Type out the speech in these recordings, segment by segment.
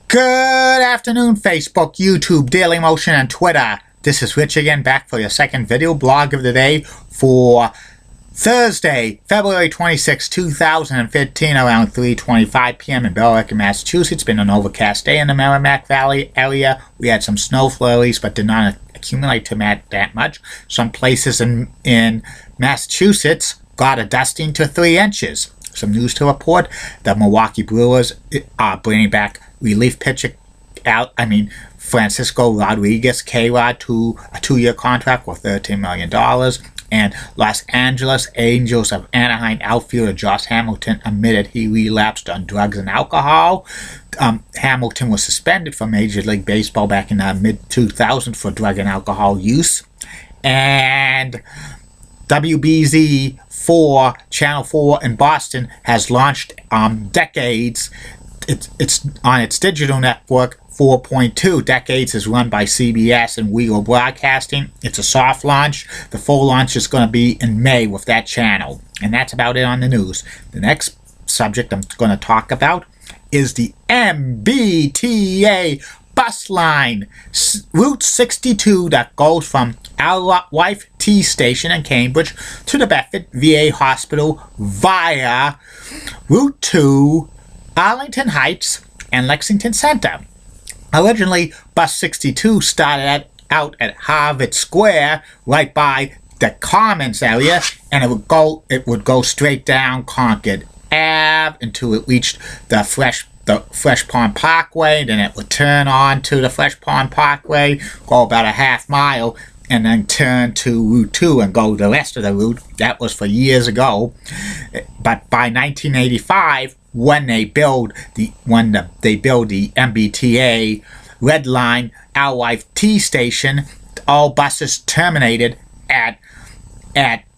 Good afternoon, Facebook, YouTube, Daily Motion, and Twitter. This is Rich again, back for your second video blog of the day for Thursday, February 26, 2015, around 3:25 p.m. in Billerica, Massachusetts. It's been an overcast day in the Merrimack Valley area. We had some snow flurries, but did not accumulate to that much. Some places in Massachusetts got a dusting to 3 inches. Some news to report: the Milwaukee Brewers are bringing back relief pitcher Francisco Rodriguez, K-Rod, to a 2-year contract worth $13 million. And Los Angeles Angels of Anaheim outfielder Josh Hamilton admitted he relapsed on drugs and alcohol. Hamilton was suspended from Major League Baseball back in the mid-2000s for drug and alcohol use. And WBZ4, Channel 4 in Boston, has launched Decades. It's on its digital network. 4.2 Decades is run by CBS and Weagle Broadcasting. It's a soft launch. The full launch is going to be in May with that channel. And that's about it on the news. The next subject I'm going to talk about is the mbta bus line, Route 62, that goes from alewife T station in Cambridge to the Bedford VA hospital via Route 2, Arlington Heights, and Lexington Center. Originally, Bus 62 started out at Harvard Square, right by the Commons area, and it would go straight down Concord Ave until it reached the Fresh Pond Parkway. Then it would turn on to the Fresh Pond Parkway, go about a half mile, and then turn to Route 2 and go the rest of the route. That was for years ago. But by 1985, when they build the mbta Red Line alewife T station, all buses terminated at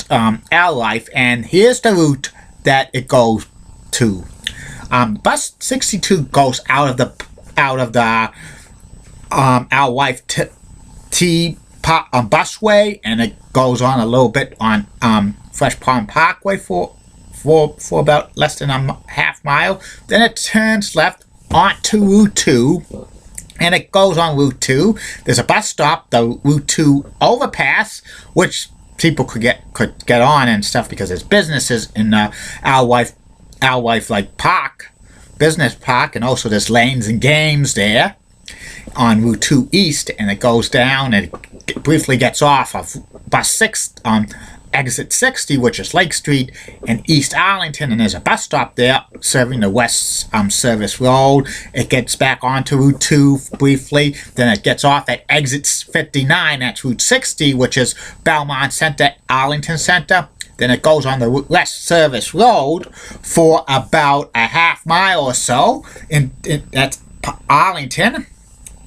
alewife, and here's the route that it goes to. Bus 62 goes out of the alewife T busway, and it goes on a little bit on Fresh Pond Parkway for about less than a half mile. Then it turns left onto Route 2, and it goes on Route 2. There's a bus stop, the Route 2 overpass, which people could get on and stuff because there's businesses in the alewife like park, business park, and also there's lanes and games there on Route 2 East, and it goes down and it briefly gets off of Bus 6 on Exit 60, which is Lake Street in East Arlington, and there's a bus stop there serving the West Service Road. It gets back onto Route 2 briefly, then it gets off at Exit 59, that's Route 60, which is Belmont Center, Arlington Center. Then it goes on the West Service Road for about a half mile or so, that's Arlington,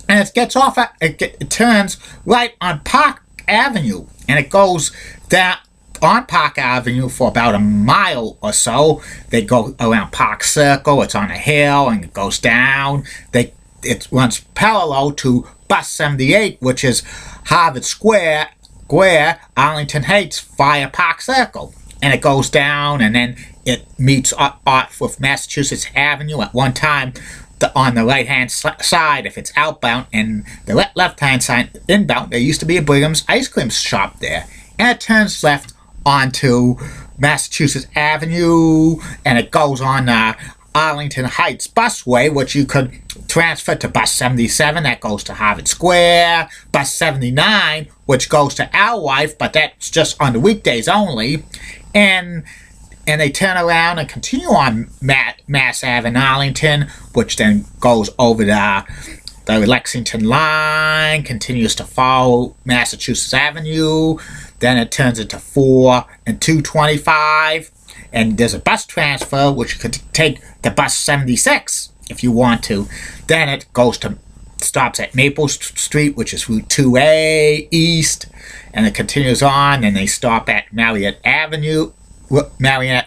and it gets off at, it turns right on Park Avenue, and it goes down on Park Avenue for about a mile or so. They go around Park Circle. It's on a hill, and it goes down. It runs parallel to Bus 78, which is Harvard Square, Arlington Heights via Park Circle, and it goes down, and then it meets off with Massachusetts Avenue at one time on the right-hand side if it's outbound, and the left-hand side inbound. There used to be a Brigham's ice cream shop there, and it turns left onto Massachusetts Avenue, and it goes on Arlington Heights busway, which you could transfer to Bus 77, that goes to Harvard Square, Bus 79, which goes to alewife, but that's just on the weekdays only, and they turn around and continue on Mass Ave in Arlington, which then goes over the Lexington line, continues to follow Massachusetts Avenue. Then it turns into 4 and 225, and there's a bus transfer, which you could take the Bus 76 if you want to. Then it stops at Maple Street, which is Route 2A East, and it continues on, and they stop at Marriott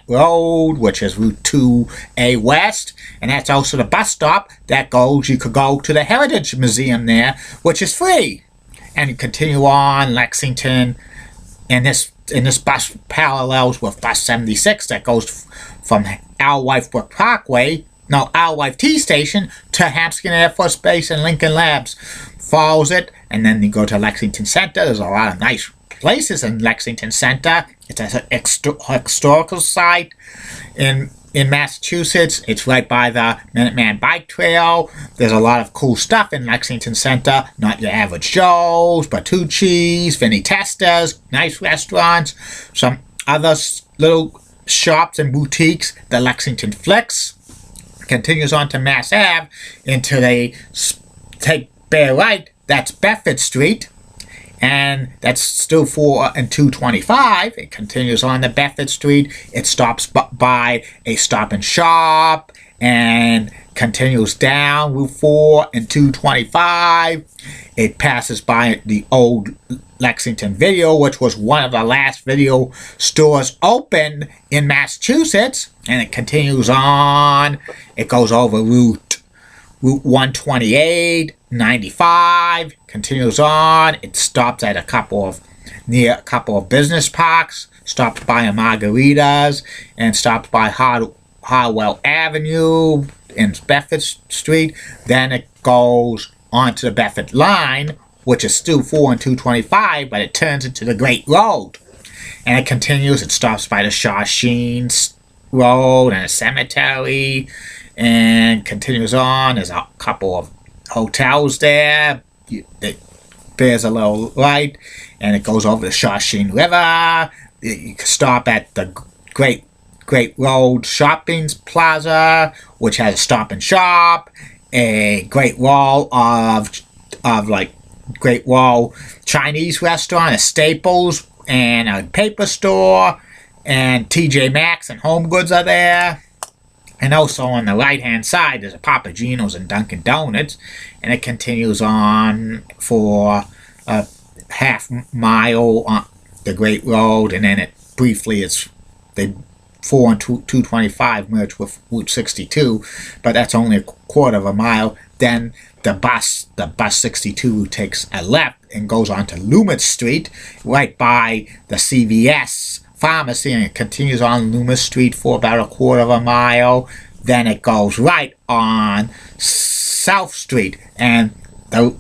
Road, which is Route 2A West, and that's also the bus stop that you could go to the Heritage Museum there, which is free, and you continue on Lexington, and this bus parallels with Bus 76 that goes from alewife Parkway alewife T station to Hampton Air Force Base and Lincoln Labs. Follows it, and then you go to Lexington Center. There's a lot of nice places in Lexington Center. It's an historical site in Massachusetts. It's right by the Minuteman Bike Trail. There's a lot of cool stuff in Lexington Center. Not your average Joe's, Bertucci's, Vinny Testa's, nice restaurants, some other little shops and boutiques. The Lexington Flicks continues on to Mass Ave into take bear right. That's Bedford Street. And that's still 4 and 225. It continues on to Bedford Street. It stops by a Stop and Shop and continues down Route 4 and 225. It passes by the old Lexington Video, which was one of the last video stores opened in Massachusetts. And it continues on. It goes over Route 128, 95, continues on. It stops at near a couple of business parks, stops by a Margaritas, and stops by Harwell Avenue and Bedford Street. Then it goes onto the Bedford line, which is still 4 and 225, but it turns into the Great Road. And it continues. It stops by the Shawsheen Road and a cemetery, and continues on. There's a couple of hotels there. It bears a little right, and it goes over the Shawsheen River. You can stop at the Great Road Shopping Plaza, which has a Stop and Shop, a Great Wall of Great Wall Chinese restaurant, a Staples, and a paper store, and TJ Maxx and Home Goods are there. And also on the right-hand side, there's a Papa Gino's and Dunkin' Donuts. And it continues on for a half mile on the Great Road. And then it briefly, they 4 and 225 merge with Route 62. But that's only a quarter of a mile. Then the bus 62 takes a left and goes on to Loomis Street, right by the CVS Pharmacy, and it continues on Loomis Street for about a quarter of a mile. Then it goes right on South Street, and the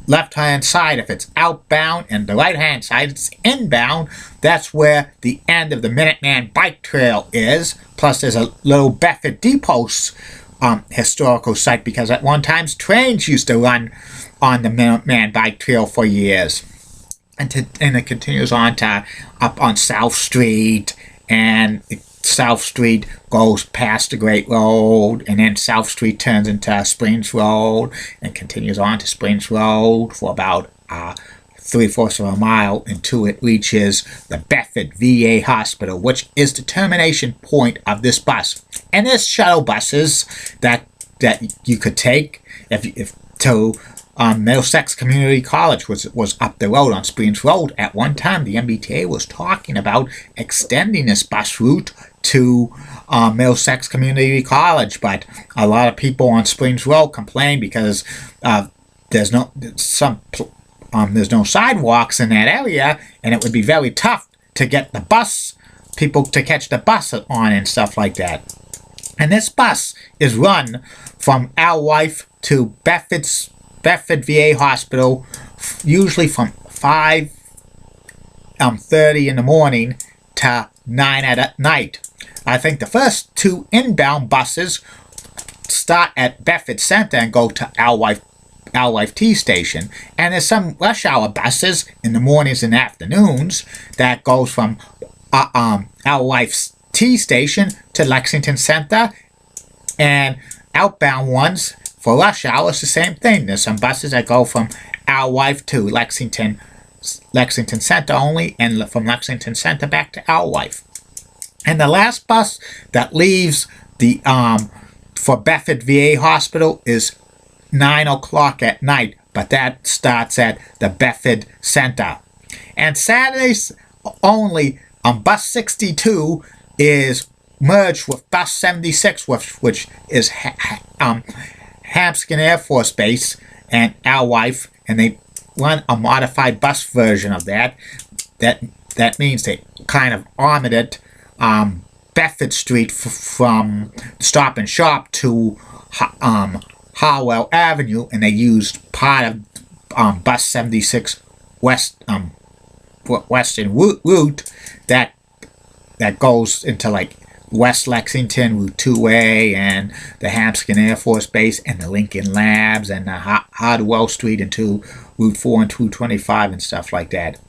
left-hand side, if it's outbound, and the right-hand side, it's inbound. That's where the end of the Minuteman Bike Trail is. Plus, there's a little Bedford Depot historical site, because at one time trains used to run on the Minuteman Bike Trail for years. And it continues on to up on South Street, and South Street goes past the Great Road, and then South Street turns into Springs Road and continues on to Springs Road for about 3/4 of a mile until it reaches the Bedford VA Hospital, which is the termination point of this bus. And there's shuttle buses that you could take if to Middlesex Community College was up the road on Springs Road. At one time, the MBTA was talking about extending this bus route to Middlesex Community College, but a lot of people on Springs Road complain because there's no sidewalks in that area, and it would be very tough to get people to catch the bus on and stuff like that. And this bus is run from alewife to Bedford VA Hospital, usually from 5:30 in the morning to 9 at night. I think the first 2 inbound buses start at Bedford Center and go to alewife T station. And there's some rush hour buses in the mornings and afternoons that goes from alewife T station to Lexington Center, and outbound ones for rush hour is the same thing. There's some buses that go from alewife to Lexington Center only, and from Lexington Center back to alewife. And the last bus that leaves the for Bedford VA Hospital is 9 o'clock at night, but that starts at the Bedford Center. And Saturdays only, bus 62 is merged with bus 76, which is Hampton Air Force Base and alewife, and they run a modified bus version of that. That means they kind of armored it Bedford Street from Stop and Shop to Harwell Avenue, and they used part of bus 76 western route that goes into like West Lexington, Route 2A, and the Hampton Air Force Base, and the Lincoln Labs, and the Hardwell Street into Route 4 and 225 and stuff like that.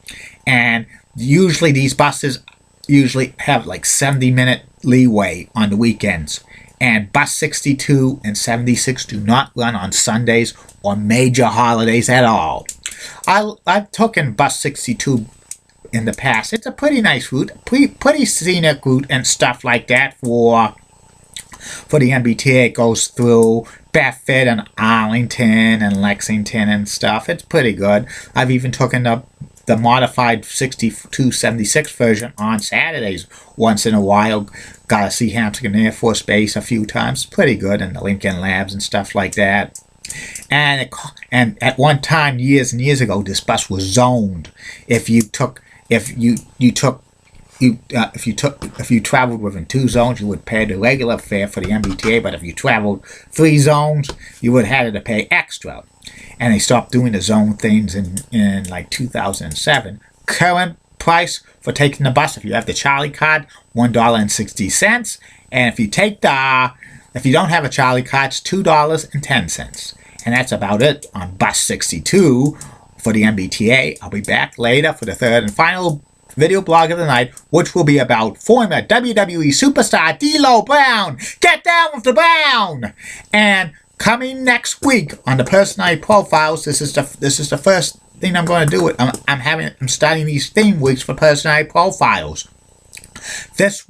And usually these buses usually have like 70-minute leeway on the weekends. And bus 62 and 76 do not run on Sundays or major holidays at all. I've taken bus 62 in the past. It's a pretty nice route, pretty scenic route and stuff like that for the mbta. It goes through Bedford and Arlington and Lexington and stuff. It's pretty good. I've even taken the modified 6276 version on Saturdays once in a while. Got to see Hampton Air Force Base a few times. It's pretty good, and the Lincoln Labs and stuff like that. And at one time, years and years ago, this bus was zoned. If you traveled within 2 zones, you would pay the regular fare for the mbta. But if you traveled 3 zones, you would have to pay extra. And they stopped doing the zone things in like 2007. Current price for taking the bus, if you have the Charlie card, $1.60. And if you don't have a Charlie card, it's $2.10. And that's about it on bus 62 for the mbta. I'll be back later for the third and final video blog of the night, which will be about former WWE superstar D'Lo Brown. Get down with the Brown! And coming next week on the personality profiles, this is the first thing I'm going to do. I'm starting these theme weeks for personality profiles. This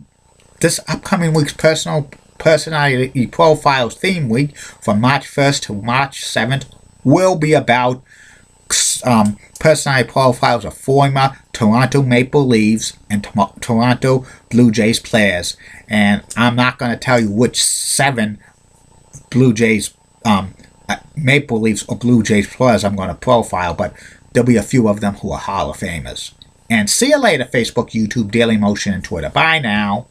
upcoming week's personality profiles theme week from March 1st to March 7th will be about personality profiles of former Toronto Maple Leafs and Toronto Blue Jays players. And I'm not going to tell you which 7 Blue Jays, Maple Leafs or Blue Jays players I'm going to profile, but there'll be a few of them who are Hall of Famers. And see you later, Facebook, YouTube, Daily Motion, and Twitter. Bye now.